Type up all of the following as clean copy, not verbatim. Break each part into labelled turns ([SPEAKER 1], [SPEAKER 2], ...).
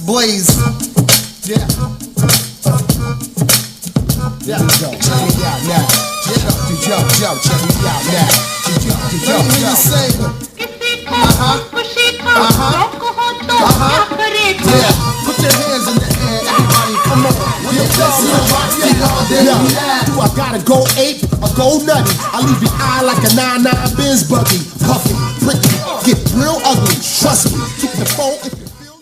[SPEAKER 1] Blaze. Yeah. Yeah. Check me out now. Yo, check me out now. Let me hear you say yeah. Put your hands in the air, everybody. Come on. Do I gotta go ape or go nutty? I leave your eye like a 9-9 Benz buggy. Puffy, pricky, get real ugly. Trust me. Keep the phone if you feel.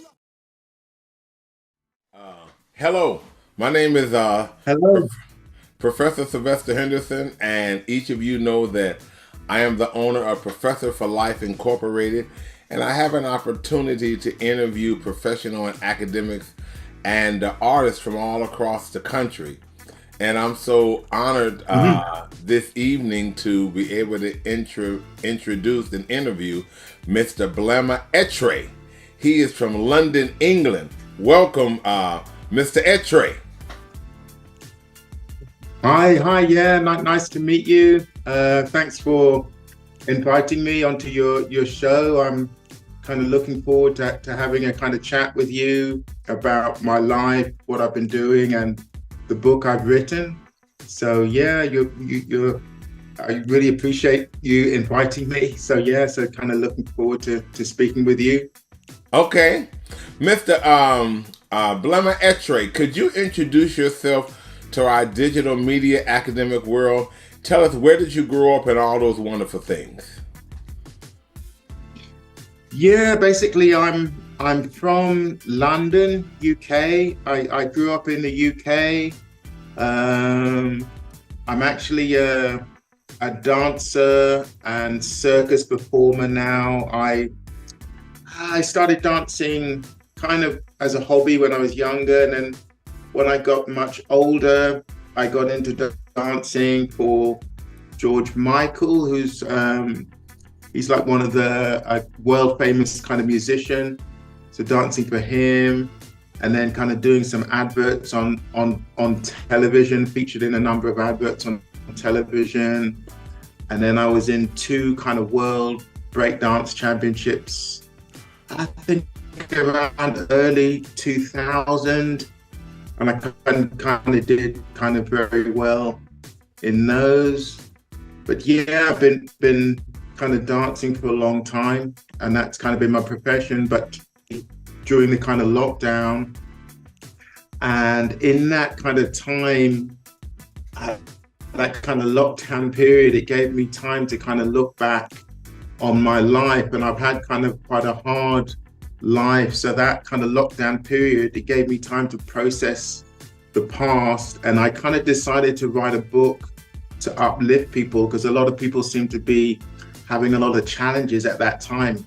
[SPEAKER 2] Hello, my name is
[SPEAKER 3] Hello.
[SPEAKER 2] Professor Silvester Henderson, and each of you know that I am the owner of Professor for Life Incorporated, and I have an opportunity to interview professional and academics and artists from all across the country. And I'm so honored this evening to be able to introduce and interview Mr. Blema Etrey. He is from London, England. Welcome, Mr. Etrey.
[SPEAKER 3] Hi, yeah, nice to meet you. Thanks for inviting me onto your show. I'm kind of looking forward to having a kind of chat with you about my life, what I've been doing, and the book I've written. So yeah, I really appreciate you inviting me. So yeah, so kind of looking forward to speaking with you.
[SPEAKER 2] Okay, Mr. Blema Etrey, could you introduce yourself to our digital media academic world? Tell us, where did you grow up and all those wonderful things?
[SPEAKER 3] Yeah, basically I'm from London, UK. I grew up in the UK. I'm actually a dancer and circus performer now. I started dancing kind of as a hobby when I was younger, and then when I got much older, I got into dancing for George Michael, who's he's like one of the world famous kind of musician. So dancing for him, and then kind of doing some adverts on television, featured in a number of adverts on television. And then I was in 2 kind of world breakdance championships, I think around early 2000. And I kind of did kind of very well in those. But yeah, I've been kind of dancing for a long time, and that's kind of been my profession. But during the kind of lockdown, and in that kind of time, that kind of lockdown period, it gave me time to kind of look back on my life. And I've had kind of quite a hard life. So that kind of lockdown period, it gave me time to process the past. And I kind of decided to write a book to uplift people, because a lot of people seem to be having a lot of challenges at that time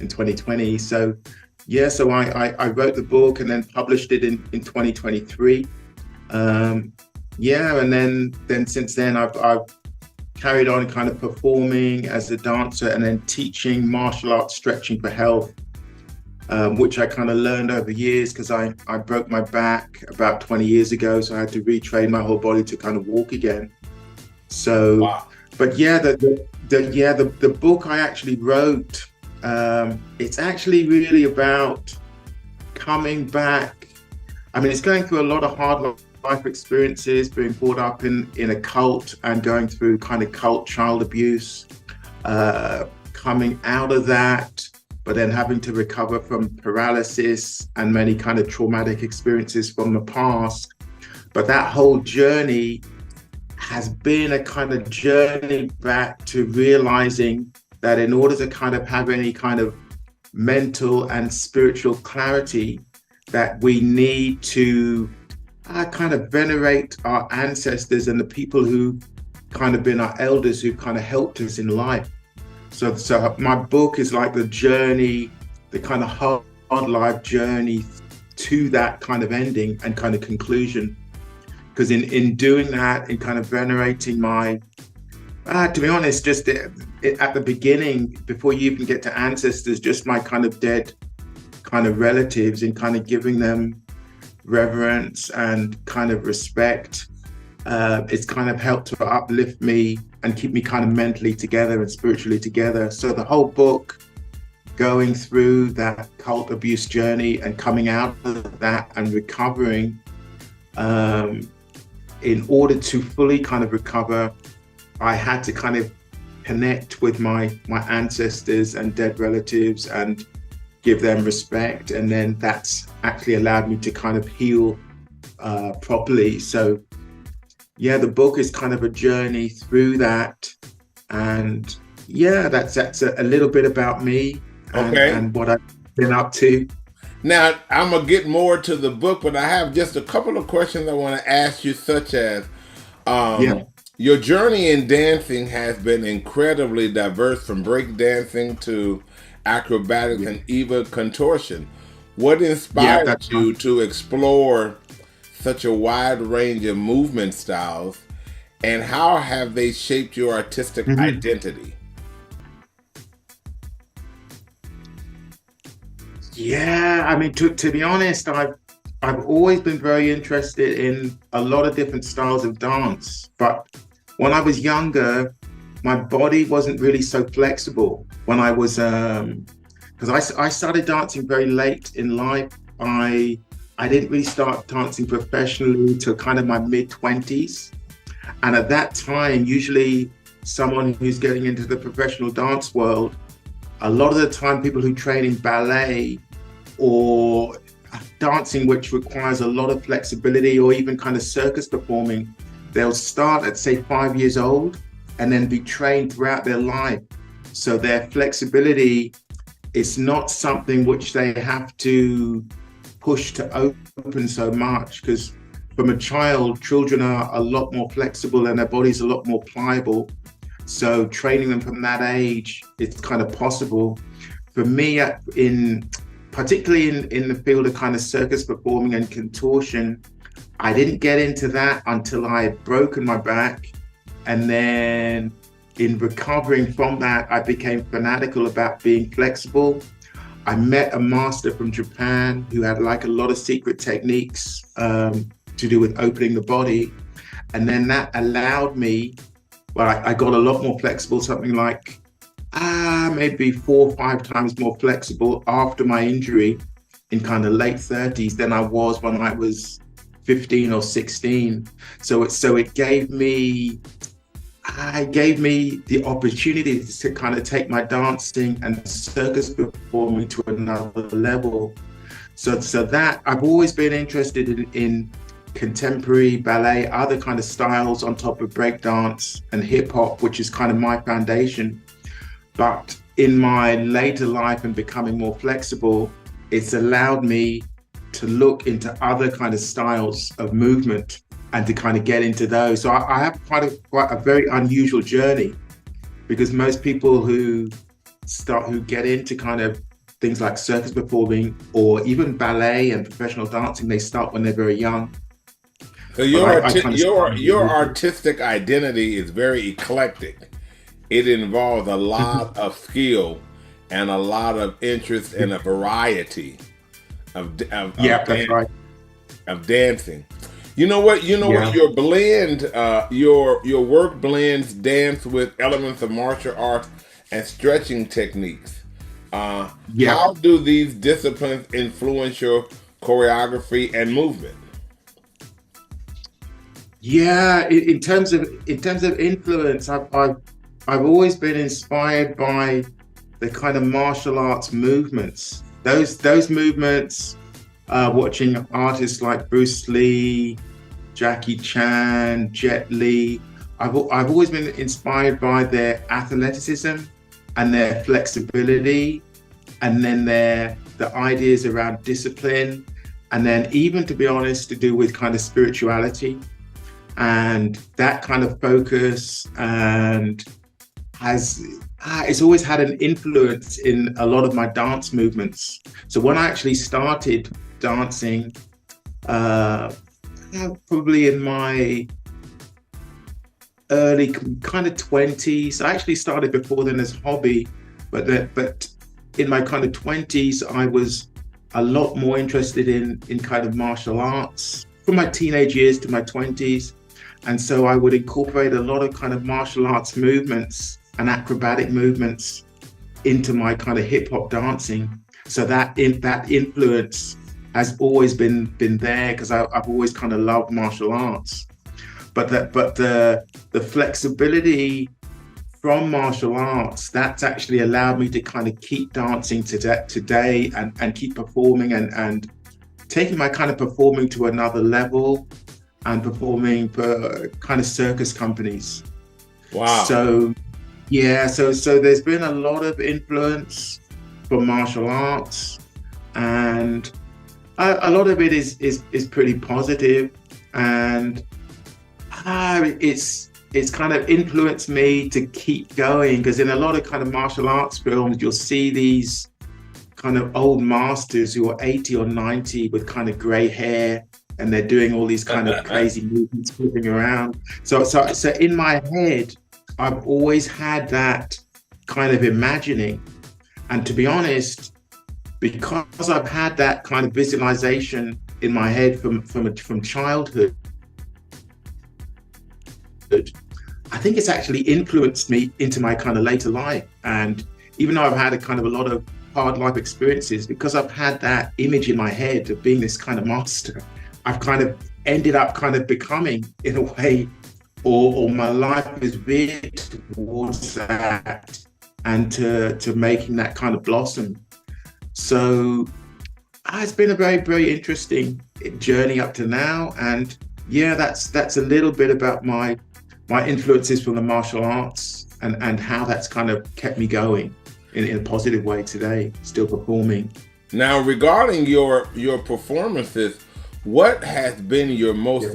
[SPEAKER 3] in 2020. So yeah, so I wrote the book and then published it in 2023. Yeah, and then since then I've carried on kind of performing as a dancer, and then teaching martial arts stretching for health, which I kind of learned over years, because I broke my back about 20 years ago, so I had to retrain my whole body to kind of walk again. So, wow. But yeah, the book I actually wrote, it's actually really about coming back. I mean, it's going through a lot of hard life experiences, being brought up in a cult and going through kind of cult child abuse, coming out of that, but then having to recover from paralysis and many kind of traumatic experiences from the past. But that whole journey has been a kind of journey back to realizing that in order to kind of have any kind of mental and spiritual clarity, that we need to kind of venerate our ancestors and the people who kind of been our elders, who kind of helped us in life. So my book is like the journey, the kind of hard life journey to that kind of ending and kind of conclusion. Because in doing that, in kind of venerating my, to be honest, just at the beginning, before you even get to ancestors, just my kind of dead kind of relatives, and kind of giving them reverence and kind of respect, it's kind of helped to uplift me and keep me kind of mentally together and spiritually together. So the whole book going through that cult abuse journey and coming out of that and recovering. In order to fully kind of recover, I had to kind of connect with my ancestors and dead relatives and give them respect. And then that's actually allowed me to kind of heal properly. So yeah, the book is kind of a journey through that. And yeah, that's a little bit about me and what I've been up to.
[SPEAKER 2] Now, I'm going to get more to the book, but I have just a couple of questions I want to ask you, such as your journey in dancing has been incredibly diverse, from breakdancing to acrobatics and even contortion. What inspired you to explore such a wide range of movement styles, and how have they shaped your artistic identity?
[SPEAKER 3] Yeah, I mean, to be honest, I've always been very interested in a lot of different styles of dance. But when I was younger, my body wasn't really so flexible. When I was, because I started dancing very late in life. I didn't really start dancing professionally till kind of my mid-20s. And at that time, usually someone who's getting into the professional dance world, a lot of the time, people who train in ballet or dancing, which requires a lot of flexibility, or even kind of circus performing, they'll start at, say, 5 years old and then be trained throughout their life. So their flexibility is not something which they have to push to open so much, because from a child, children are a lot more flexible and their body's a lot more pliable. So training them from that age, it's kind of possible. For me, particularly in the field of kind of circus performing and contortion, I didn't get into that until I had broken my back. And then in recovering from that, I became fanatical about being flexible. I met a master from Japan who had like a lot of secret techniques to do with opening the body. And then that allowed me, well, I got a lot more flexible, something like maybe 4 or 5 times more flexible after my injury in kind of late 30s than I was when I was 15 or 16. So it gave me the opportunity to kind of take my dancing and circus performing to another level. So that I've always been interested in contemporary ballet, other kind of styles on top of breakdance and hip hop, which is kind of my foundation. But in my later life and becoming more flexible, it's allowed me to look into other kind of styles of movement and to kind of get into those. So I have quite a very unusual journey, because most people who get into kind of things like circus performing or even ballet and professional dancing, they start when they're very young.
[SPEAKER 2] So your artistic identity is very eclectic. It involves a lot of skill and a lot of interest in a variety of dancing. You know what? What your blend, your work blends dance with elements of martial arts and stretching techniques. How do these disciplines influence your choreography and movement?
[SPEAKER 3] Yeah, in terms of influence, I've always been inspired by the kind of martial arts movements. Those movements, watching artists like Bruce Lee, Jackie Chan, Jet Li, I've always been inspired by their athleticism and their flexibility, and then the ideas around discipline, and then even, to be honest, to do with kind of spirituality. And that kind of focus, and it's always had an influence in a lot of my dance movements. So when I actually started dancing, probably in my early kind of 20s, I actually started before then as a hobby, but in my kind of 20s, I was a lot more interested in kind of martial arts from my teenage years to my 20s. And so I would incorporate a lot of kind of martial arts movements and acrobatic movements into my kind of hip hop dancing. So that influence has always been there, because I've always kind of loved martial arts. But the flexibility from martial arts, that's actually allowed me to kind of keep dancing today and keep performing and taking my kind of performing to another level, and performing for kind of circus companies.
[SPEAKER 2] Wow.
[SPEAKER 3] So yeah, so there's been a lot of influence from martial arts, and a lot of it is pretty positive, and it's kind of influenced me to keep going, because in a lot of kind of martial arts films, you'll see these kind of old masters who are 80 or 90 with kind of gray hair, and they're doing all these kind of crazy movements, flipping around. So in my head, I've always had that kind of imagining. And to be honest, because I've had that kind of visualization in my head from childhood, I think it's actually influenced me into my kind of later life. And even though I've had a lot of hard life experiences, because I've had that image in my head of being this kind of master, I've kind of ended up kind of becoming, in a way, or my life is veered towards that, and to making that kind of blossom. So it's been a very, very interesting journey up to now. And yeah, that's a little bit about my influences from the martial arts, and how that's kind of kept me going in a positive way today, still performing.
[SPEAKER 2] Now, regarding your performances, what has been your most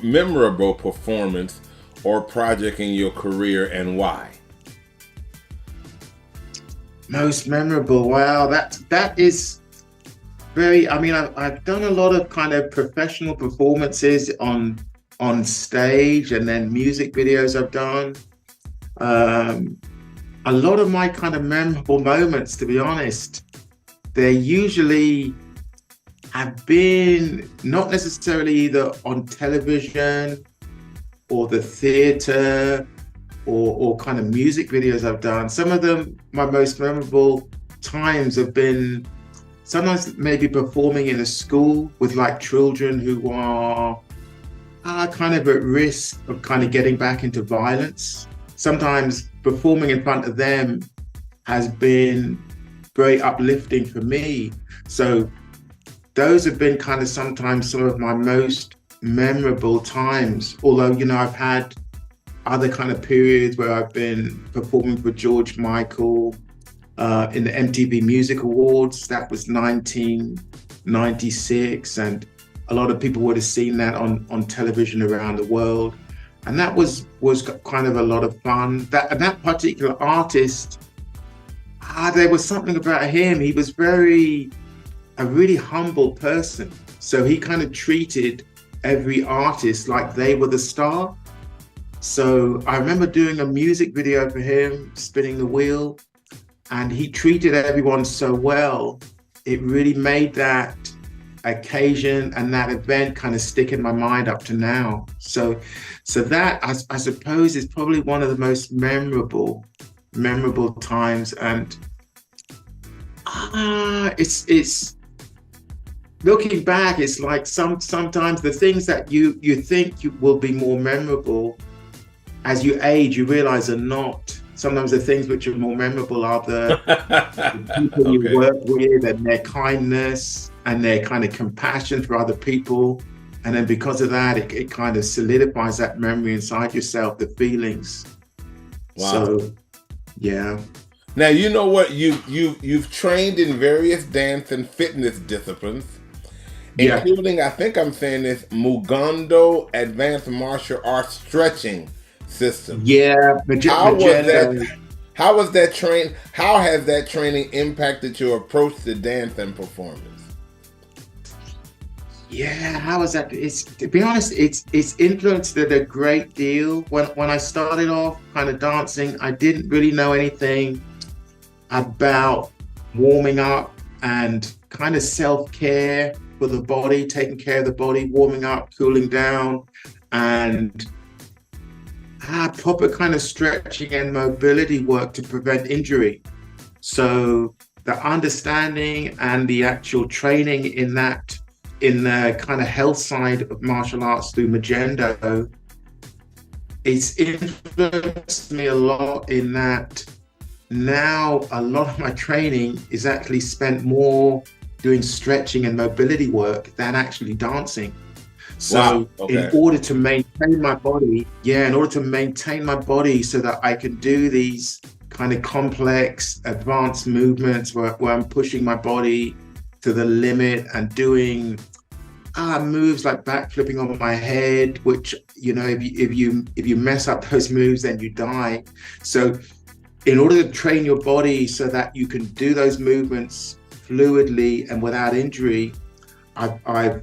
[SPEAKER 2] memorable performance or project in your career, and why?
[SPEAKER 3] Most memorable? Wow, that is very, I mean, I've done a lot of kind of professional performances on stage, and then music videos I've done. A lot of my kind of memorable moments, to be honest, they're usually have been not necessarily either on television or the theater or kind of music videos I've done. Some of them, my most memorable times have been sometimes maybe performing in a school with like children who are kind of at risk of kind of getting back into violence. Sometimes performing in front of them has been very uplifting for me. So those have been kind of sometimes some of my most memorable times. Although, you know, I've had other kind of periods where I've been performing for George Michael in the MTV Music Awards. That was 1996, and a lot of people would have seen that on television around the world. And that was kind of a lot of fun. That particular artist, there was something about him. He was a really humble person. So he kind of treated every artist like they were the star. So I remember doing a music video for him, Spinning the Wheel, and he treated everyone so well. It really made that occasion and that event kind of stick in my mind up to now. So that I suppose is probably one of the most memorable times. And it's looking back, it's like sometimes the things that you think will be more memorable, as you age, you realize are not. Sometimes the things which are more memorable are the people you work with, and their kindness and their kind of compassion for other people. And then because of that, it kind of solidifies that memory inside yourself, the feelings.
[SPEAKER 2] Wow.
[SPEAKER 3] So, yeah.
[SPEAKER 2] Now, you know what? You've trained in various dance and fitness disciplines, including, I think I'm saying this, Mugondo Advanced Martial Arts Stretching System.
[SPEAKER 3] Yeah.
[SPEAKER 2] How has that training impacted your approach to dance and performance?
[SPEAKER 3] Yeah, how is that? To be honest, it's influenced it a great deal. When I started off kind of dancing, I didn't really know anything about warming up and kind of self-care for the body, taking care of the body, warming up, cooling down, and proper kind of stretching and mobility work to prevent injury. So the understanding and the actual training in that, in the kind of health side of martial arts through Magento, it's influenced me a lot in that now a lot of my training is actually spent more doing stretching and mobility work than actually dancing. So
[SPEAKER 2] Wow. Okay.
[SPEAKER 3] in order to maintain my body, in order to maintain my body so that I can do these kind of complex, advanced movements where I'm pushing my body to the limit and doing moves like backflipping on my head, which, you know, if you mess up those moves, then you die. So in order to train your body so that you can do those movements fluidly and without injury, I've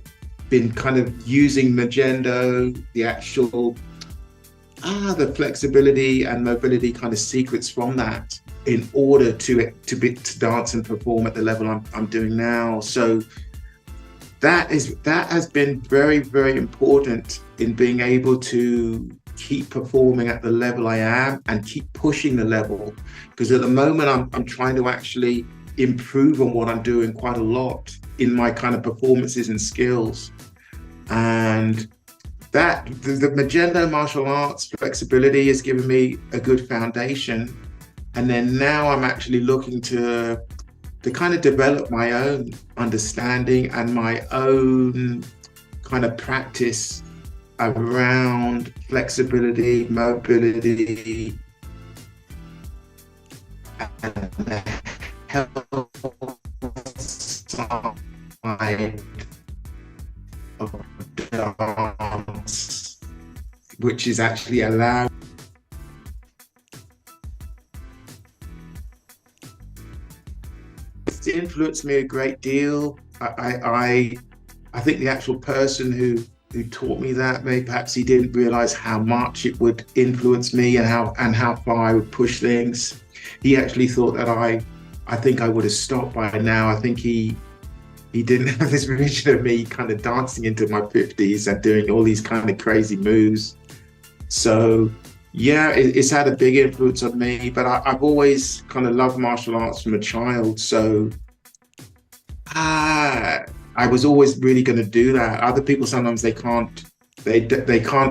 [SPEAKER 3] been kind of using Magento, the actual the flexibility and mobility kind of secrets from that in order to dance and perform at the level I'm doing now. So that has been very, very important in being able to keep performing at the level I am and keep pushing the level, because at the moment I'm trying to actually improve on what I'm doing quite a lot in my kind of performances and skills. And that the Magento martial arts flexibility has given me a good foundation. And then now I'm actually looking to kind of develop my own understanding and my own kind of practice around flexibility, mobility, and the health side of dance, which is actually allowed it's influenced me a great deal. I think the actual person who taught me that, maybe perhaps he didn't realize how much it would influence me and how far I would push things. He actually thought that I think I would have stopped by now. I think he didn't have this vision of me kind of dancing into my 50s and doing all these kind of crazy moves. So yeah, it's had a big influence on me, but I've always kind of loved martial arts from a child. So I was always really going to do that. Other people, sometimes they can't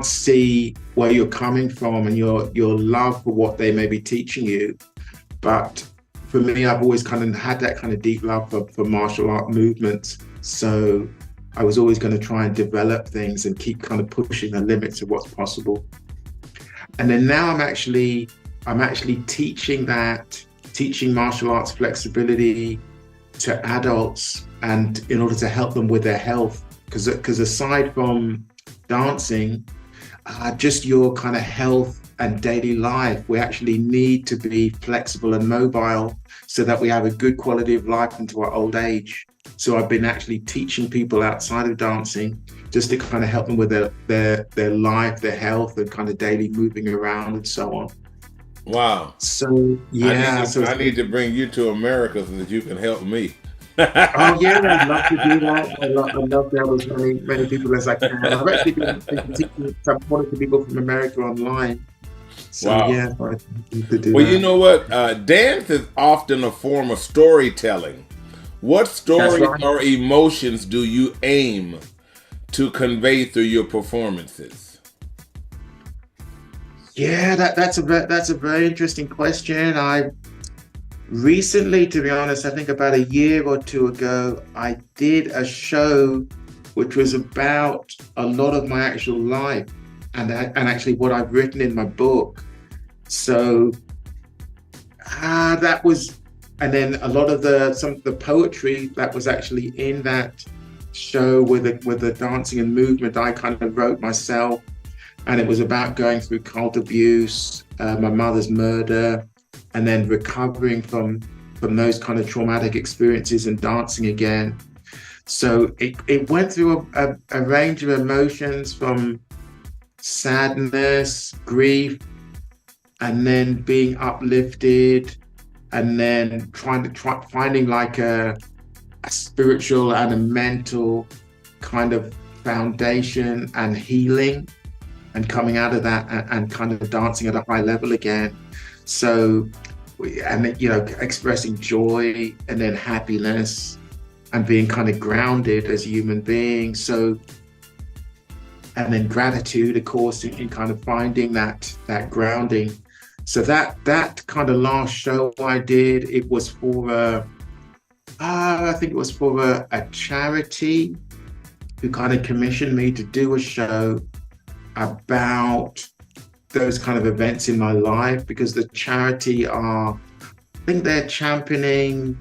[SPEAKER 3] see where you're coming from and your love for what they may be teaching you. But for me, I've always kind of had that kind of deep love for martial art movements. So I was always going to try and develop things and keep kind of pushing the limits of what's possible. And then now I'm actually teaching martial arts flexibility to adults, and in order to help them with their health, because aside from dancing, just your kind of health and daily life, we actually need to be flexible and mobile so that we have a good quality of life into our old age. So I've been actually teaching people outside of dancing just to kind of help them with their life, their health, and kind of daily moving around and so on.
[SPEAKER 2] Wow.
[SPEAKER 3] So yeah,
[SPEAKER 2] I need to bring you to America so that you can help me.
[SPEAKER 3] Oh yeah, I'd love to do that. I'd love to help as many people as I can. I've actually been teaching some quality people from America online. So
[SPEAKER 2] wow.
[SPEAKER 3] Yeah, I need to do
[SPEAKER 2] well,
[SPEAKER 3] that.
[SPEAKER 2] You know what? Dance is often a form of storytelling. What stories or emotions do you aim to convey through your performances?
[SPEAKER 3] Yeah, that's a very interesting question. I recently, to be honest, I think about a year or two ago, I did a show which was about a lot of my actual life and actually what I've written in my book. So that was, and then a lot of some of the poetry that was actually in that show with the dancing and movement, I kind of wrote myself, and it was about going through cult abuse, my mother's murder, and then recovering from those kind of traumatic experiences and dancing again. So it went through a range of emotions, from sadness, grief, and then being uplifted, and then finding like a spiritual and a mental kind of foundation and healing, and coming out of that and kind of dancing at a high level again. So and you know, expressing joy and then happiness and being kind of grounded as a human being. So, and then gratitude, of course, in kind of finding that grounding. So that kind of last show I did, it was for I think it was for a charity who kind of commissioned me to do a show about those kind of events in my life, because the charity I think they're championing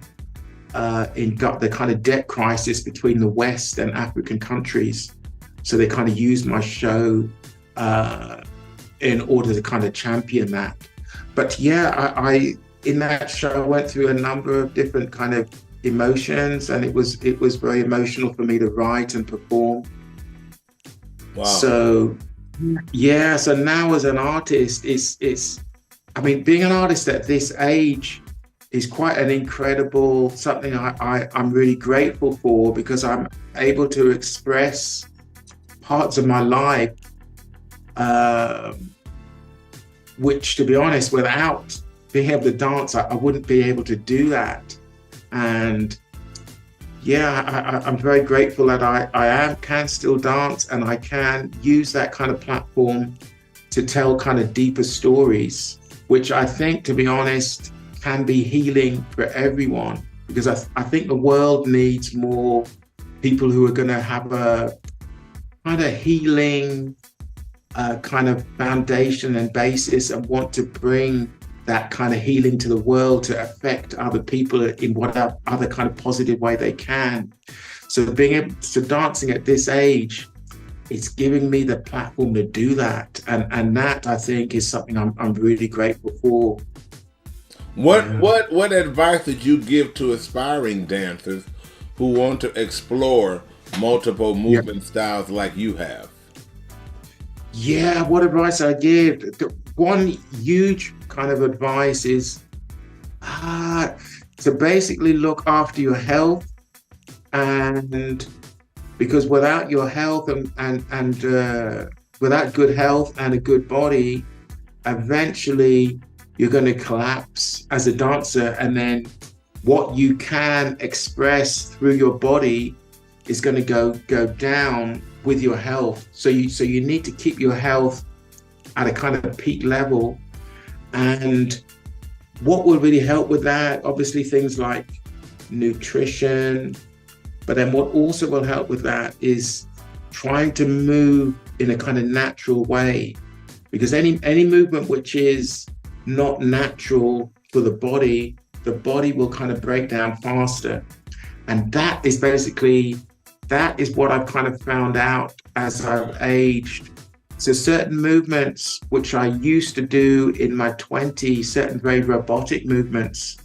[SPEAKER 3] the kind of debt crisis between the West and African countries. So they kind of used my show in order to kind of champion that. But yeah, I in that show I went through a number of different kind of emotions, and it was very emotional for me to write and perform.
[SPEAKER 2] Wow.
[SPEAKER 3] So yeah, so now as an artist, I mean, being an artist at this age is quite an incredible something I'm really grateful for, because I'm able to express parts of my life, which, to be honest, without being able to dance, I wouldn't be able to do that. And yeah, I'm very grateful that I can still dance, and I can use that kind of platform to tell kind of deeper stories, which I think, to be honest, can be healing for everyone, because I think the world needs more people who are going to have a kind of healing kind of foundation and basis, and want to bring that kind of healing to the world to affect other people in whatever other kind of positive way they can. So dancing at this age, it's giving me the platform to do that, and that, I think, is something I'm really grateful for.
[SPEAKER 2] What advice did you give to aspiring dancers who want to explore multiple movement styles like you have?
[SPEAKER 3] Yeah, what advice I give? One huge kind of advice is to basically look after your health, and because without your health and without good health and a good body, eventually you're going to collapse as a dancer, and then what you can express through your body is going to go down with your health. So you need to keep your health at a kind of peak level. And what will really help with that, obviously things like nutrition, but then what also will help with that is trying to move in a kind of natural way, because any movement which is not natural for the body will kind of break down faster. And that is what I've kind of found out as I've aged. So certain movements which I used to do in my 20s, certain very robotic movements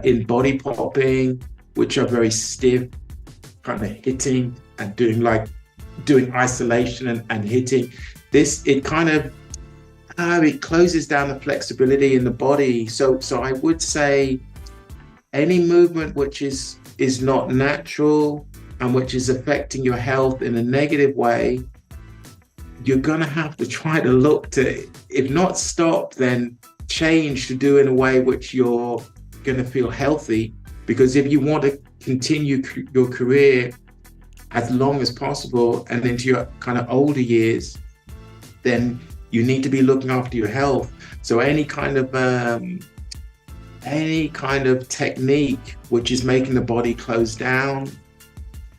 [SPEAKER 3] in body popping, which are very stiff, kind of hitting and doing isolation and hitting. It kind of it closes down the flexibility in the body. So I would say any movement which is not natural and which is affecting your health in a negative way, you're going to have to try to look to, if not stop, then change to do in a way which you're going to feel healthy. Because if you want to continue your career as long as possible and into your kind of older years, then you need to be looking after your health. So any kind of technique which is making the body close down,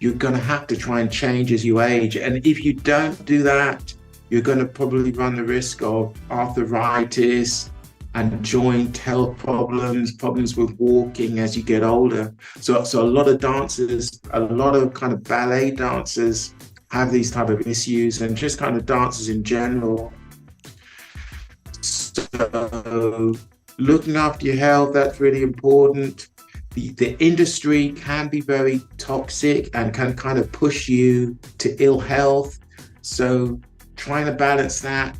[SPEAKER 3] you're going to have to try and change as you age. And if you don't do that, you're going to probably run the risk of arthritis and joint health problems with walking as you get older. So a lot of dancers, a lot of kind of ballet dancers have these type of issues, and just kind of dancers in general. So looking after your health, that's really important. The industry can be very toxic and can kind of push you to ill health. So trying to balance that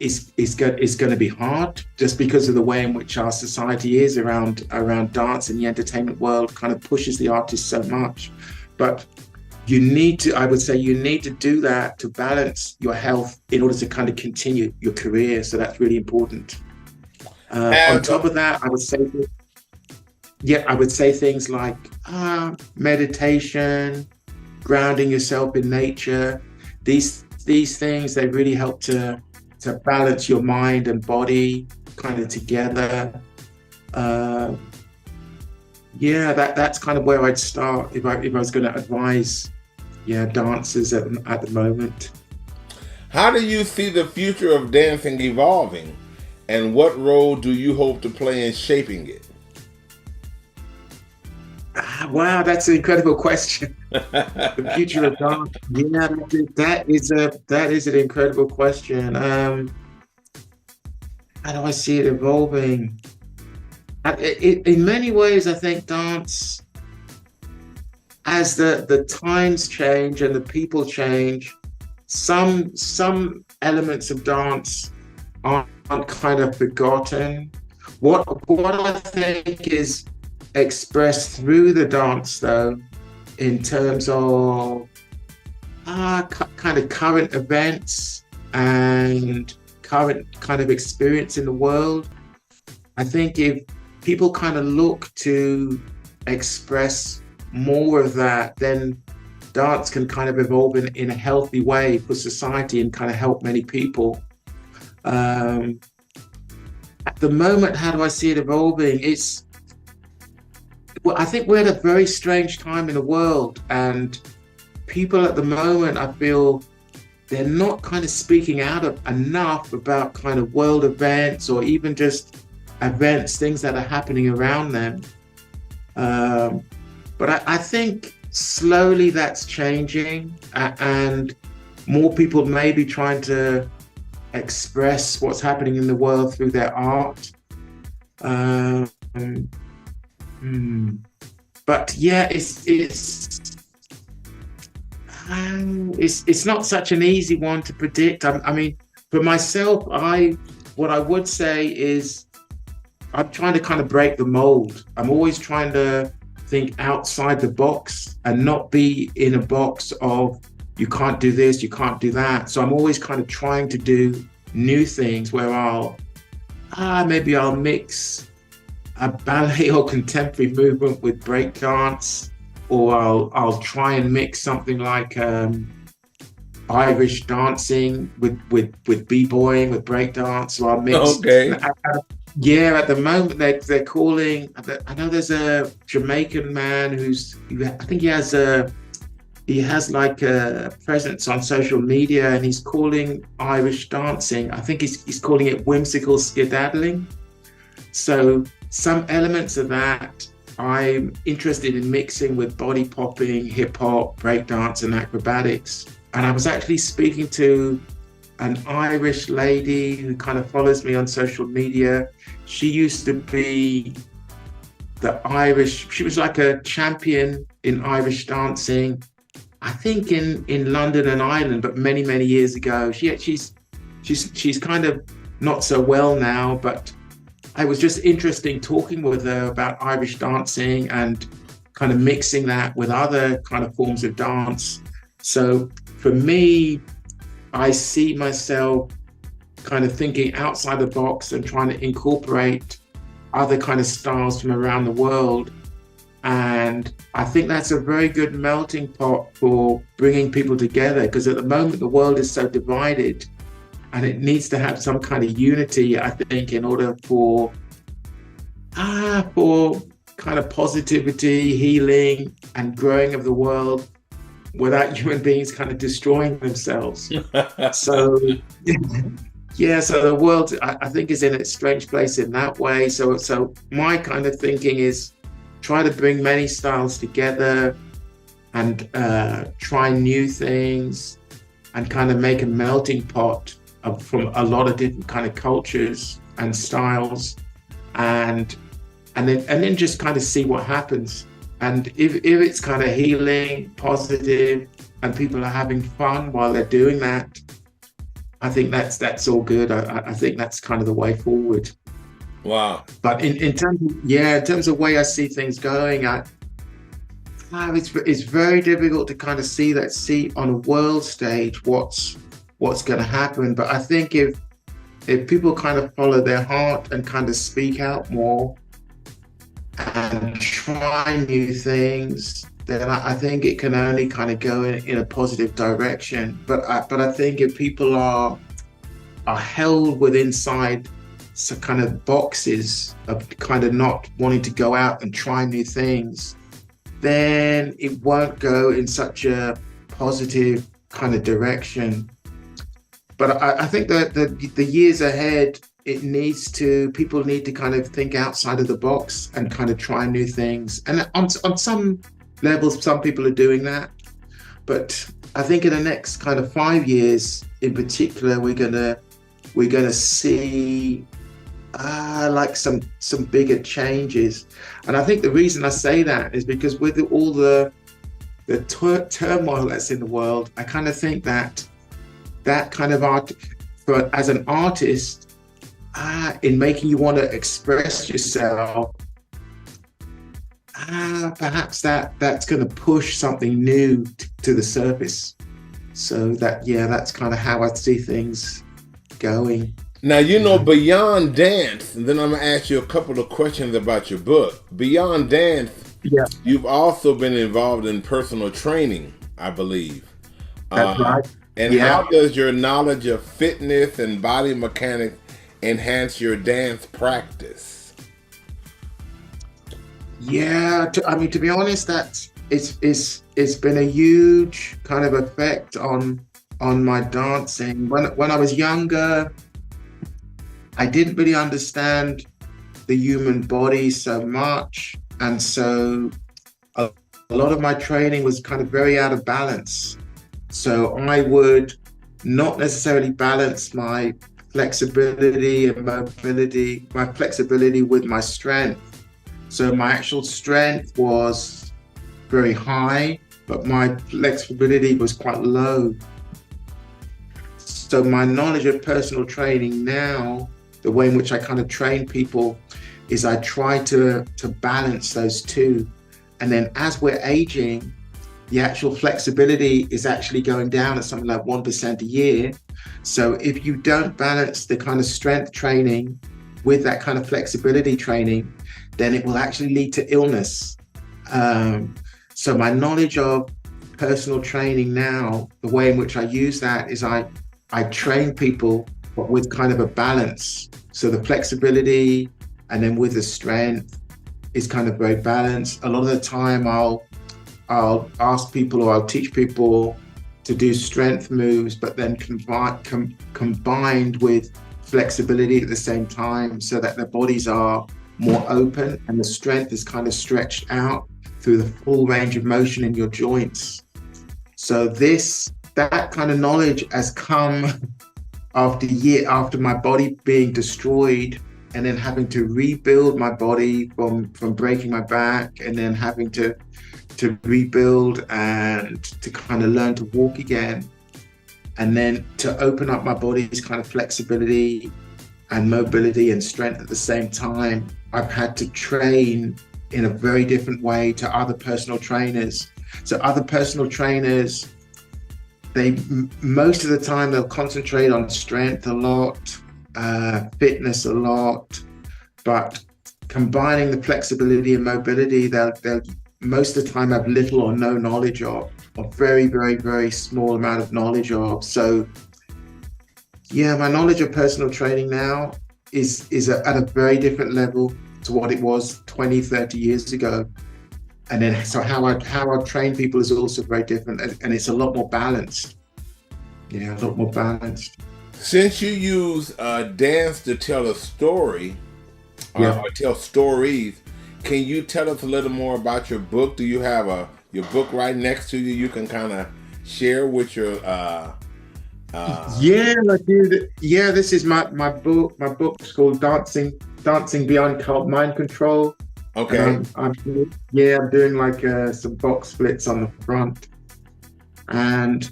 [SPEAKER 3] is going to be hard, just because of the way in which our society is around dance, and the entertainment world kind of pushes the artist so much. But I would say you need to do that to balance your health in order to kind of continue your career. So that's really important. On top of that, I would say things like meditation, grounding yourself in nature. These things, they really help to balance your mind and body kind of together. That's kind of where I'd start if I was going to advise dancers at the moment.
[SPEAKER 2] How do you see the future of dancing evolving, and what role do you hope to play in shaping it?
[SPEAKER 3] Wow, that's an incredible question. The future of dance. Yeah, that is an incredible question. How do I see it evolving? In many ways, I think dance, as the times change and the people change, some elements of dance aren't kind of forgotten. What I think is expressed through the dance, though, in terms of kind of current events and current kind of experience in the world, I think if people kind of look to express more of that, then dance can kind of evolve in a healthy way for society and kind of help many people. At the moment, how do I see it evolving? I think we're at a very strange time in the world, and people at the moment, I feel, they're not kind of speaking out enough about kind of world events or even just events, things that are happening around them. But I think slowly that's changing, and more people may be trying to express what's happening in the world through their art. But yeah, it's not such an easy one to predict. I mean, for myself, what I would say is I'm trying to kind of break the mold. I'm always trying to think outside the box and not be in a box of you can't do this, you can't do that. So I'm always kind of trying to do new things where maybe I'll mix a ballet or contemporary movement with breakdance, or I'll try and mix something like Irish dancing with b-boying, with breakdance. So I'll mix.
[SPEAKER 2] Okay.
[SPEAKER 3] At the moment they're calling. I know there's a Jamaican man I think he has like a presence on social media, and he's calling Irish dancing, I think he's calling it whimsical skedaddling. So some elements of that I'm interested in mixing with body popping, hip hop, breakdance, and acrobatics. And I was actually speaking to an Irish lady who kind of follows me on social media. She used to be she was like a champion in Irish dancing, I think in London and Ireland, but many, many years ago. She's kind of not so well now, but it was just interesting talking with her about Irish dancing and kind of mixing that with other kind of forms of dance. So for me, I see myself kind of thinking outside the box and trying to incorporate other kind of styles from around the world. And I think that's a very good melting pot for bringing people together, because at the moment the world is so divided, and it needs to have some kind of unity, I think, in order for kind of positivity, healing, and growing of the world without human beings kind of destroying themselves. So the world, I think, is in a strange place in that way. So my kind of thinking is try to bring many styles together and try new things and kind of make a melting pot from a lot of different kind of cultures and styles, and then just kind of see what happens. And if it's kind of healing, positive, and people are having fun while they're doing that, I think that's all good. I think that's kind of the way forward.
[SPEAKER 2] Wow.
[SPEAKER 3] But in terms of way I see things going, it's very difficult to kind of see on a world stage what's going to happen. But I think if if people kind of follow their heart and kind of speak out more and try new things, then I think it can only kind of go in a positive direction. But I think if people are held with inside some kind of boxes of kind of not wanting to go out and try new things, then it won't go in such a positive kind of direction. But I think that the years ahead, people need to kind of think outside of the box and kind of try new things. And on some levels, some people are doing that. But I think in the next kind of 5 years in particular, we're gonna see like some bigger changes. And I think the reason I say that is because with all the turmoil that's in the world, I kind of think that kind of art, but as an artist, in making you want to express yourself, perhaps that's going to push something new to the surface. So that's kind of how I see things going.
[SPEAKER 2] Now, beyond dance, and then I'm going to ask you a couple of questions about your book. Beyond dance, you've also been involved in personal training, I believe.
[SPEAKER 3] That's right.
[SPEAKER 2] And how does your knowledge of fitness and body mechanics enhance your dance practice?
[SPEAKER 3] Yeah, to be honest, it's been a huge kind of effect on my dancing. When I was younger, I didn't really understand the human body so much, and so a lot of my training was kind of very out of balance. So I would not necessarily balance my flexibility and mobility, my flexibility with my strength. So my actual strength was very high, but my flexibility was quite low. So my knowledge of personal training now, the way in which I kind of train people, is I try to balance those two. And then as we're aging, the actual flexibility is actually going down at something like 1% a year. So if you don't balance the kind of strength training with that kind of flexibility training, then it will actually lead to illness. So my knowledge of personal training now, the way in which I use that is I train people, but with kind of a balance. So the flexibility and then with the strength is kind of very balanced. A lot of the time I'll ask people or I'll teach people to do strength moves, but then combined with flexibility at the same time, so that their bodies are more open and the strength is kind of stretched out through the full range of motion in your joints. So that kind of knowledge has come after my body being destroyed, and then having to rebuild my body from breaking my back, and then having to rebuild and to kind of learn to walk again, and then to open up my body's kind of flexibility and mobility and strength at the same time. I've had to train in a very different way to other personal trainers. So other personal trainers, most of the time they'll concentrate on strength a lot, fitness a lot, but combining the flexibility and mobility, they'll most of the time have little or no knowledge of, or very, very, very small amount of knowledge of. So my knowledge of personal training now is at a very different level to what it was 20, 30 years ago. And then so how I train people is also very different, and it's a lot more balanced. A lot more balanced.
[SPEAKER 2] Since you use dance to tell a story, or tell stories, can you tell us a little more about your book? Do you have your book right next to you? You can kind of share with your.
[SPEAKER 3] Yeah, I do. Yeah, this is my book. My book's called Dancing Beyond Mind Control.
[SPEAKER 2] Okay.
[SPEAKER 3] I'm doing like some box splits on the front, and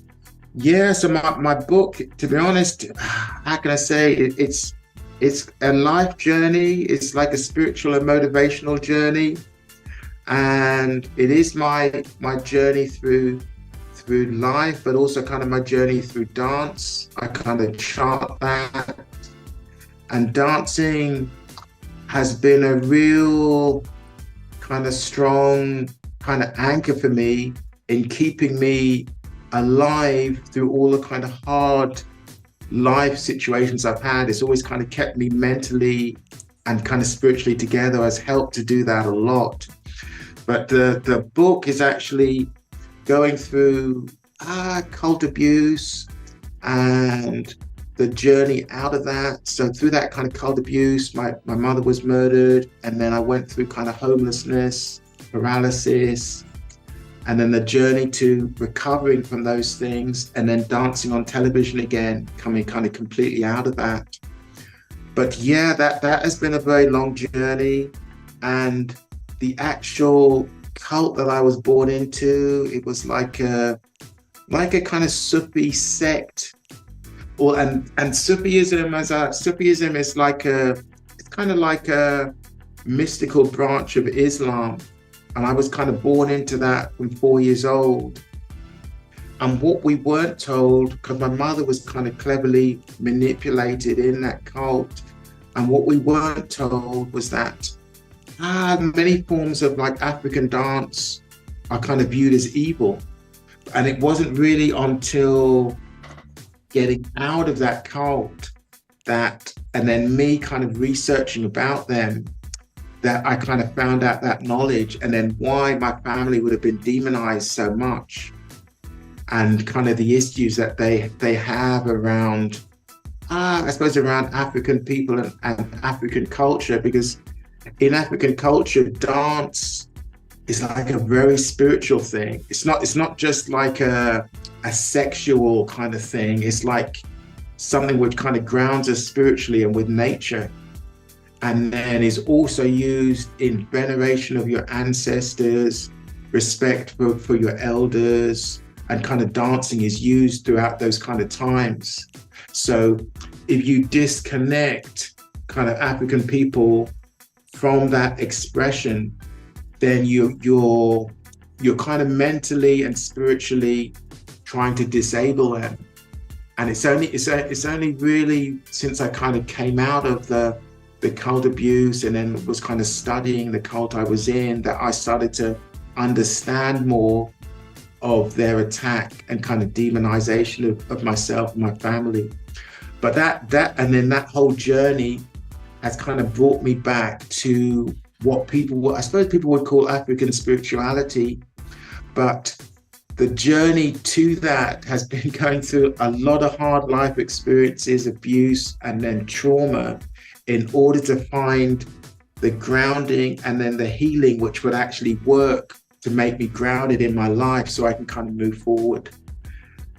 [SPEAKER 3] so my book, to be honest, how can I say it's a life journey. It's like a spiritual and motivational journey, and it is my journey through life, but also kind of my journey through dance. I kind of chart that, And dancing has been a real kind of strong kind of anchor for me in keeping me alive through all the kind of hard life situations I've had. It's always kind of kept me mentally and kind of spiritually together, has helped to do that a lot. But the book is actually going through cult abuse and the journey out of that. So through that kind of cult abuse, my mother was murdered, and then I went through kind of homelessness, paralysis, and then the journey to recovering from those things, and then dancing on television again, coming kind of completely out of that. But yeah, that has been a very long journey. And the actual cult that I was born into, it was like a kind of Sufi sect. And Sufism is like it's kind of like a mystical branch of Islam. And I was kind of born into that from 4 years old. And what we weren't told, because my mother was kind of cleverly manipulated in that cult, and what we weren't told was that many forms of like African dance are kind of viewed as evil. And it wasn't really until getting out of that cult and then me kind of researching about them, that I kind of found out that knowledge, and then why my family would have been demonized so much, and kind of the issues that they have around, I suppose, around African people and African culture. Because in African culture, dance is like a very spiritual thing. It's not just like a sexual kind of thing. It's like something which kind of grounds us spiritually and with nature. And then is also used in veneration of your ancestors, respect for your elders, and kind of dancing is used throughout those kind of times. So if you disconnect kind of African people from that expression, then you're kind of mentally and spiritually trying to disable them. And it's only really since I kind of came out of the cult abuse and then was kind of studying the cult I was in, that I started to understand more of their attack and kind of demonization of myself and my family. But that and then that whole journey has kind of brought me back to what I suppose people would call African spirituality. But the journey to that has been going through a lot of hard life experiences, abuse, and then trauma, in order to find the grounding and then the healing, which would actually work to make me grounded in my life so I can kind of move forward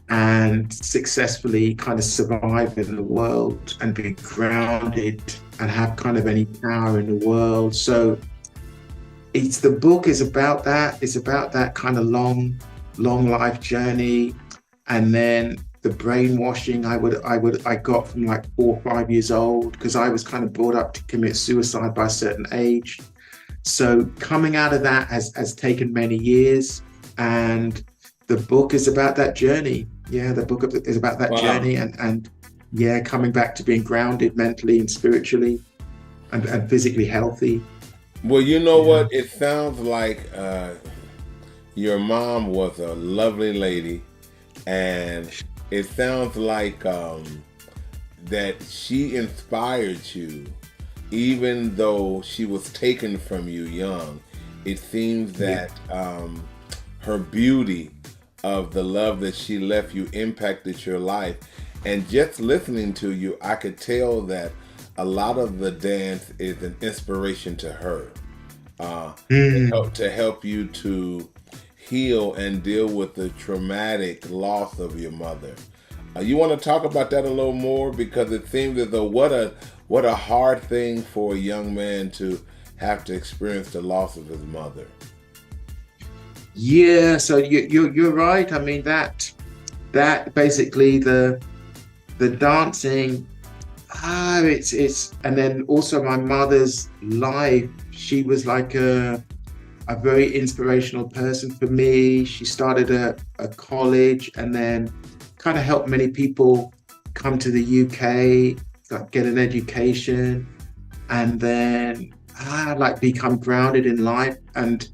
[SPEAKER 3] and successfully kind of survive in the world and be grounded and have kind of any power in the world. So the book is about that. It's about that kind of long life journey. And then the brainwashing I got from like 4 or 5 years old, because I was kind of brought up to commit suicide by a certain age. So coming out of that has taken many years, and the book is about that journey. Yeah, the book is about that journey and coming back to being grounded mentally and spiritually and physically healthy.
[SPEAKER 2] Well, you know what? It sounds like your mom was a lovely lady, and it sounds like that she inspired you, even though she was taken from you young. It seems that her beauty of the love that she left you impacted your life. And just listening to you, I could tell that a lot of the dance is an inspiration to her, to help you to heal and deal with the traumatic loss of your mother. You want to talk about that a little more, because it seems as though what a hard thing for a young man to have to experience the loss of his mother.
[SPEAKER 3] Yeah, so you're right. I mean, that basically the dancing, it's and then also my mother's life. She was like a very inspirational person for me. She started a college and then kind of helped many people come to the UK. get an education, and then like become grounded in life. And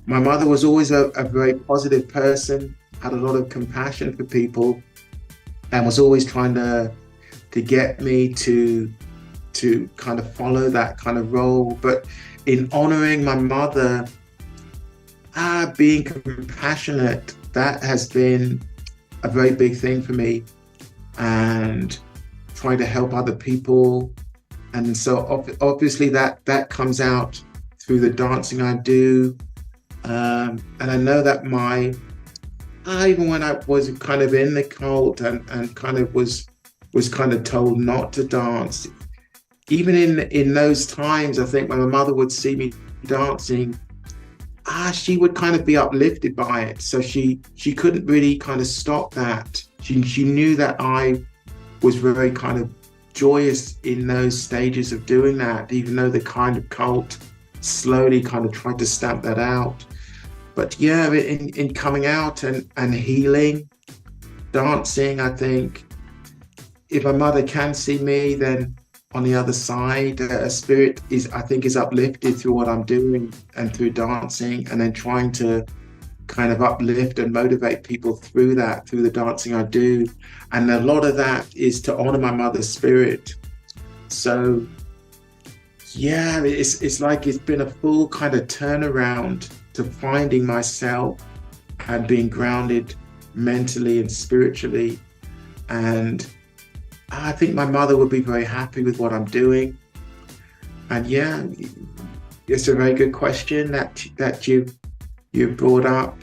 [SPEAKER 3] my mother was always a very positive person, had a lot of compassion for people, and was always trying to get me to kind of follow that kind of role. But in honoring my mother, being compassionate, that has been a very big thing for me, and trying to help other people. And so obviously that comes out through the dancing I do. And I know that even when I was kind of in the cult and kind of was kind of told not to dance, even in those times, I think when my mother would see me dancing, she would kind of be uplifted by it. So she couldn't really kind of stop that. She knew that I was very kind of joyous in those stages of doing that, even though the kind of cult slowly kind of tried to stamp that out. But yeah, in coming out and healing, dancing, I think if my mother can see me, then on the other side, a spirit is uplifted through what I'm doing and through dancing, and then trying to kind of uplift and motivate people through the dancing I do. And a lot of that is to honor my mother's spirit. So yeah, it's like it's been a full kind of turnaround to finding myself and being grounded mentally and spiritually. And I think my mother would be very happy with what I'm doing. And yeah, it's a very good question that you brought up,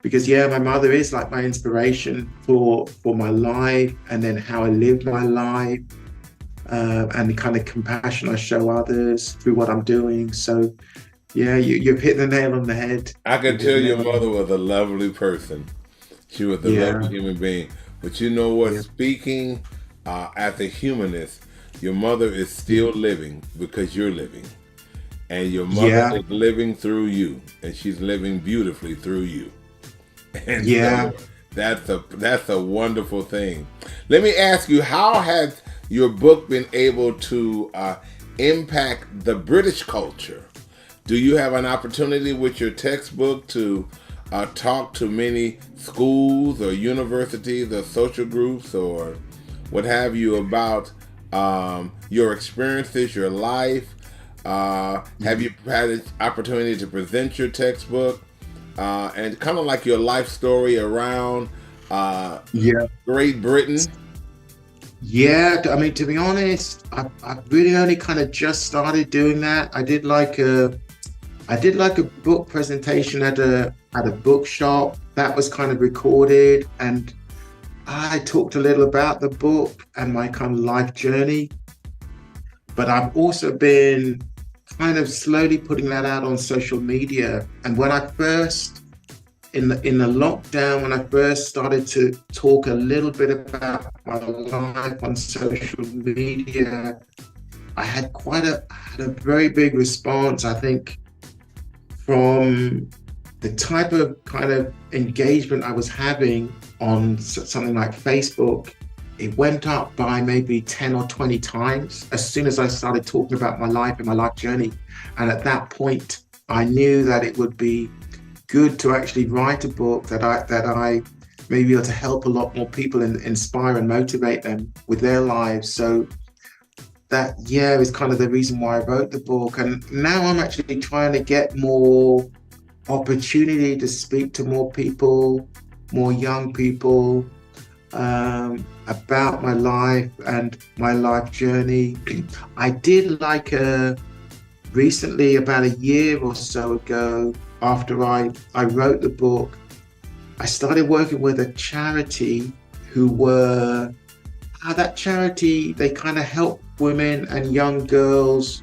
[SPEAKER 3] because yeah, my mother is like my inspiration for my life, and then how I live my life, and the kind of compassion I show others through what I'm doing. So yeah, you've hit the nail on the head.
[SPEAKER 2] I can tell your mother was a lovely person. She was a lovely human being. But you know what? Speaking as a humanist, your mother is still living because you're living. And your mother is living through you. And she's living beautifully through you. And so that's a wonderful thing. Let me ask you, how has your book been able to impact the British culture? Do you have an opportunity with your textbook to talk to many schools or universities or social groups or what have you about your experiences, your life? Have you had an opportunity to present your textbook and kind of like your life story around Great Britain?
[SPEAKER 3] Yeah, I mean, to be honest, I really only kind of just started doing that. I did like a book presentation at a bookshop that was kind of recorded, and I talked a little about the book and my kind of life journey. But I've also been kind of slowly putting that out on social media. And when I first, in the lockdown, when I first started to talk a little bit about my life on social media, I had a very big response, I think, from the type of kind of engagement I was having on something like Facebook. It went up by maybe 10 or 20 times as soon as I started talking about my life and my life journey. And at that point, I knew that it would be good to actually write a book that I may be able to help a lot more people and inspire and motivate them with their lives. So that, is kind of the reason why I wrote the book. And now I'm actually trying to get more opportunity to speak to more people, more young people, about my life and my life journey. I did recently, about a year or so ago, after I wrote the book, I started working with a charity that charity, they kind of help women and young girls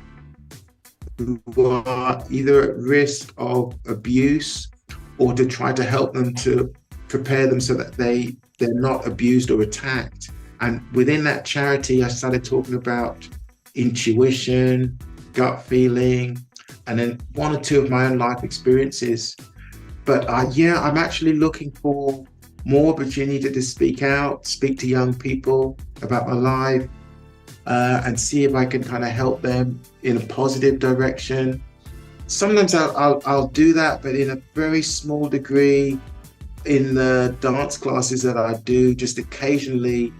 [SPEAKER 3] who are either at risk of abuse, or to try to help them to prepare them so that they're not abused or attacked. And within that charity, I started talking about intuition, gut feeling, and then one or two of my own life experiences. But I'm actually looking for more opportunity to speak to young people about my life. and see if I can kind of help them in a positive direction. Sometimes I'll do that, but in a very small degree. In the dance classes that I do, just occasionally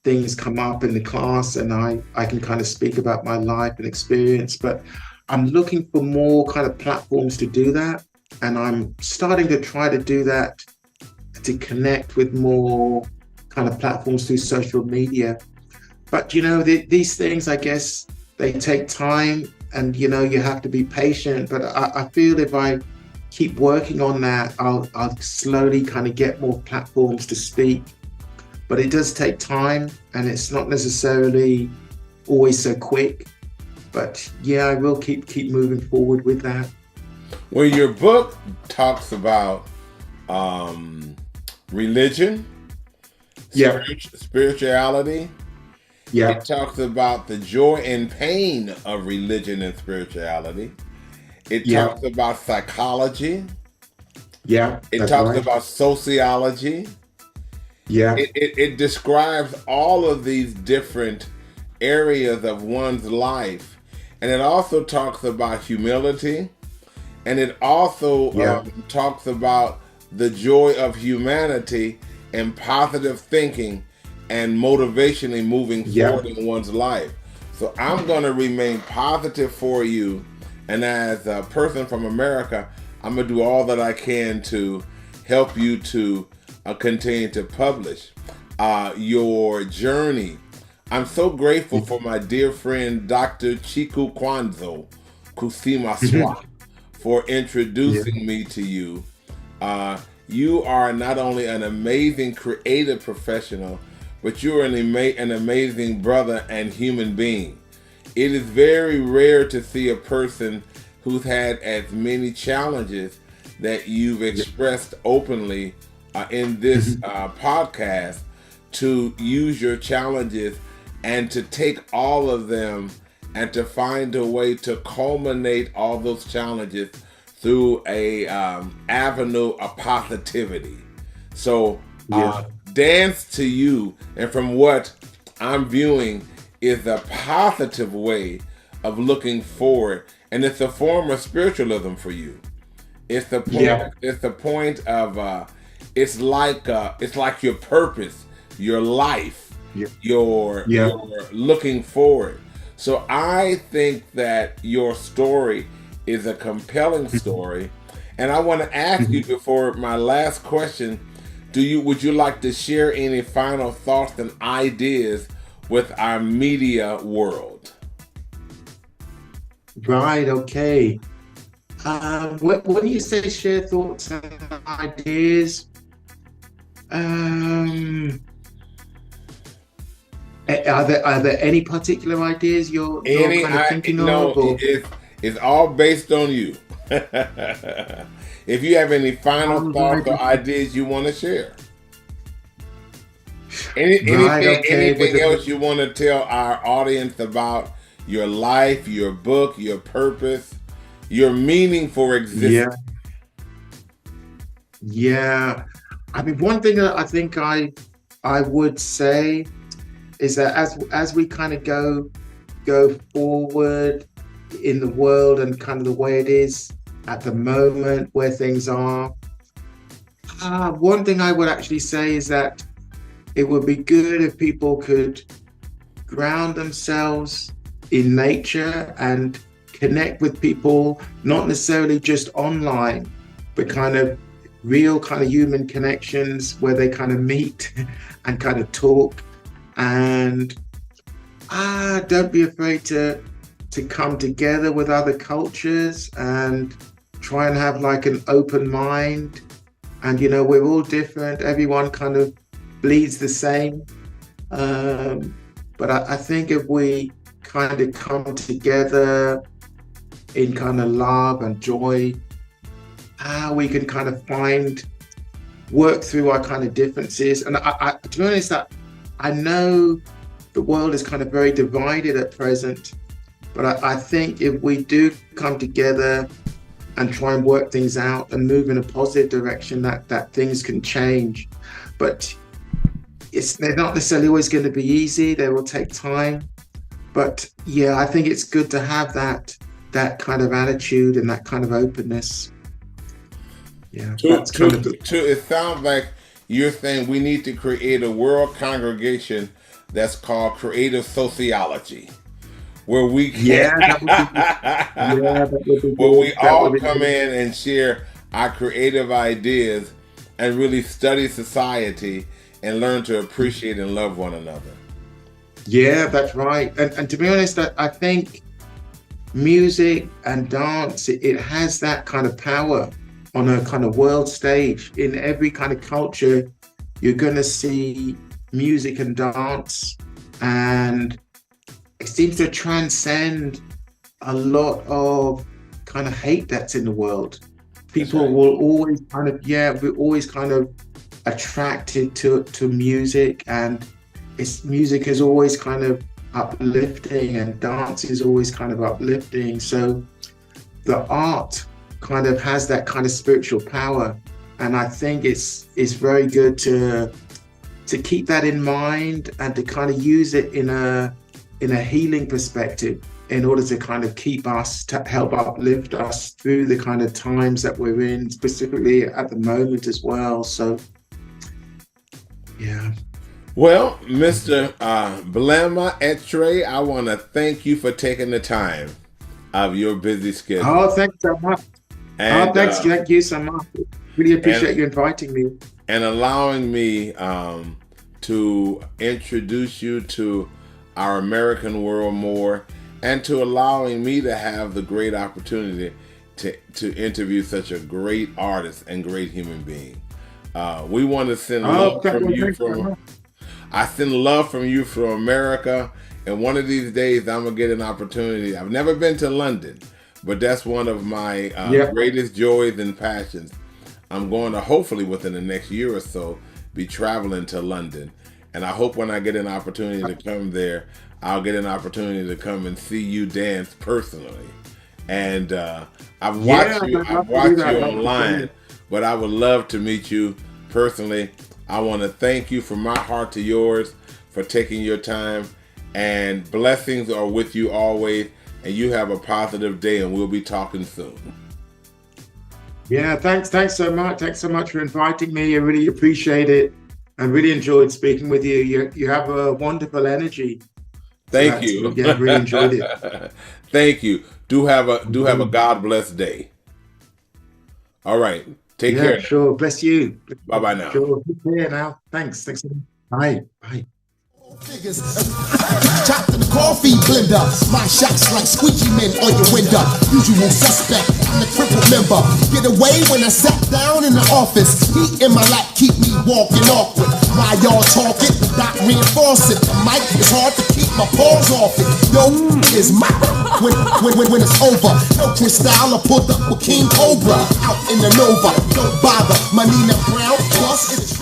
[SPEAKER 3] things come up in the class and I can kind of speak about my life and experience, but I'm looking for more kind of platforms to do that. And I'm starting to try to do that, to connect with more kind of platforms through social media. But, these things, I guess, they take time and, you have to be patient. But I feel if I keep working on that, I'll slowly kind of get more platforms to speak. But it does take time and it's not necessarily always so quick. But yeah, I will keep moving forward with that.
[SPEAKER 2] Well, your book talks about religion,
[SPEAKER 3] Yeah.
[SPEAKER 2] spirituality.
[SPEAKER 3] Yeah.
[SPEAKER 2] It talks about the joy and pain of religion and spirituality. It talks about psychology.
[SPEAKER 3] Yeah.
[SPEAKER 2] It talks about sociology.
[SPEAKER 3] Yeah.
[SPEAKER 2] It describes all of these different areas of one's life. And it also talks about humility. And it also talks about the joy of humanity and positive thinking and motivationally moving forward in one's life. So I'm going to remain positive for you. And as a person from America, I'm going to do all that I can to help you to continue to publish your journey. I'm so grateful for my dear friend, Dr. Chiku Kwanzo Kusimaswa, for introducing me to you. You are not only an amazing creative professional, but you're an amazing brother and human being. It is very rare to see a person who's had as many challenges that you've expressed openly in this podcast, to use your challenges and to take all of them and to find a way to culminate all those challenges through a avenue of positivity. So dance to you, and from what I'm viewing, is a positive way of looking forward, and it's a form of spiritualism for you. It's the point. It's the point of. It's like your purpose, your life, your looking forward. So I think that your story is a compelling story, and I want to ask you before my last question: would you like to share any final thoughts and ideas with our media world?
[SPEAKER 3] Right. Okay. When you say share thoughts and ideas, are there any particular ideas you're kind of thinking of?
[SPEAKER 2] No, it's all based on you. If you have any final thoughts or ideas you want to share. Anything else you want to tell our audience about your life, your book, your purpose, your meaning for existence?
[SPEAKER 3] Yeah. I mean, one thing that I think I would say is that as we kind of go forward in the world and kind of the way it is at the moment, where things are, one thing I would actually say is that it would be good if people could ground themselves in nature and connect with people, not necessarily just online, but kind of real kind of human connections where they kind of meet and kind of talk. And don't be afraid to come together with other cultures and try and have like an open mind. And we're all different, everyone kind of bleeds the same, but I think if we kind of come together in kind of love and joy, we can kind of work through our kind of differences. And to be honest, I know the world is kind of very divided at present, but I think if we do come together and try and work things out and move in a positive direction, that things can change. But they're not necessarily always going to be easy. They will take time. But yeah, I think it's good to have that kind of attitude and that kind of openness. Yeah, that's kind of
[SPEAKER 2] it sounds like you're saying we need to create a world congregation that's called creative sociology, where we can, where we all come in and share our creative ideas and really study society and learn to appreciate and love one another.
[SPEAKER 3] Yeah, that's right. And to be honest, I think music and dance, it has that kind of power on a kind of world stage. In every kind of culture, you're going to see music and dance, and it seems to transcend a lot of kind of hate that's in the world. People will always kind of, we're always kind of attracted to music, and music is always kind of uplifting, and dance is always kind of uplifting. So the art kind of has that kind of spiritual power, and I think it's very good to keep that in mind and to kind of use it in a healing perspective in order to kind of keep us, to help uplift us through the kind of times that we're in, specifically at the moment as well. So yeah.
[SPEAKER 2] Well, Mr. Blema Etrey, I want to thank you for taking the time of your busy schedule.
[SPEAKER 3] Oh, thanks so much.
[SPEAKER 2] And,
[SPEAKER 3] thank you so much. Really appreciate you inviting me.
[SPEAKER 2] And allowing me to introduce you to our American world more, and to allowing me to have the great opportunity to interview such a great artist and great human being. We want to send love from you I send love from you from America, and one of these days I'm gonna get an opportunity. I've never been to London, but that's one of my greatest joys and passions. I'm going to, hopefully within the next year or so, be traveling to London, and I hope when I get an opportunity to come there, I'll get an opportunity to come and see you dance personally. And I've watched you online, but I would love to meet you personally. I want to thank you from my heart to yours for taking your time, and blessings are with you always, and you have a positive day, and we'll be talking soon.
[SPEAKER 3] Yeah, thanks so much. Thanks so much for inviting me. I really appreciate it. I really enjoyed speaking with you. You have a wonderful energy.
[SPEAKER 2] Thank you.
[SPEAKER 3] Yeah, really enjoyed it.
[SPEAKER 2] Thank you. Do have a God bless day. All right. Take care.
[SPEAKER 3] Yeah, sure. Bless you.
[SPEAKER 2] Bye-bye now.
[SPEAKER 3] Sure. Take care now. Thanks. Bye.
[SPEAKER 1] Figures chopped in the coffee blender. My shots like squeaky men on your window. Usual suspect, I'm the crippled member. Get away when I sat down in the office. Heat in my lap keep me walking awkward. While y'all talking, not reinforcing. Mike, it's hard to keep my paws off it. Yo, is my when it's over. No twin style, I pulled up with King Cobra. Out in the Nova, don't bother. My Nina Brown, plus it's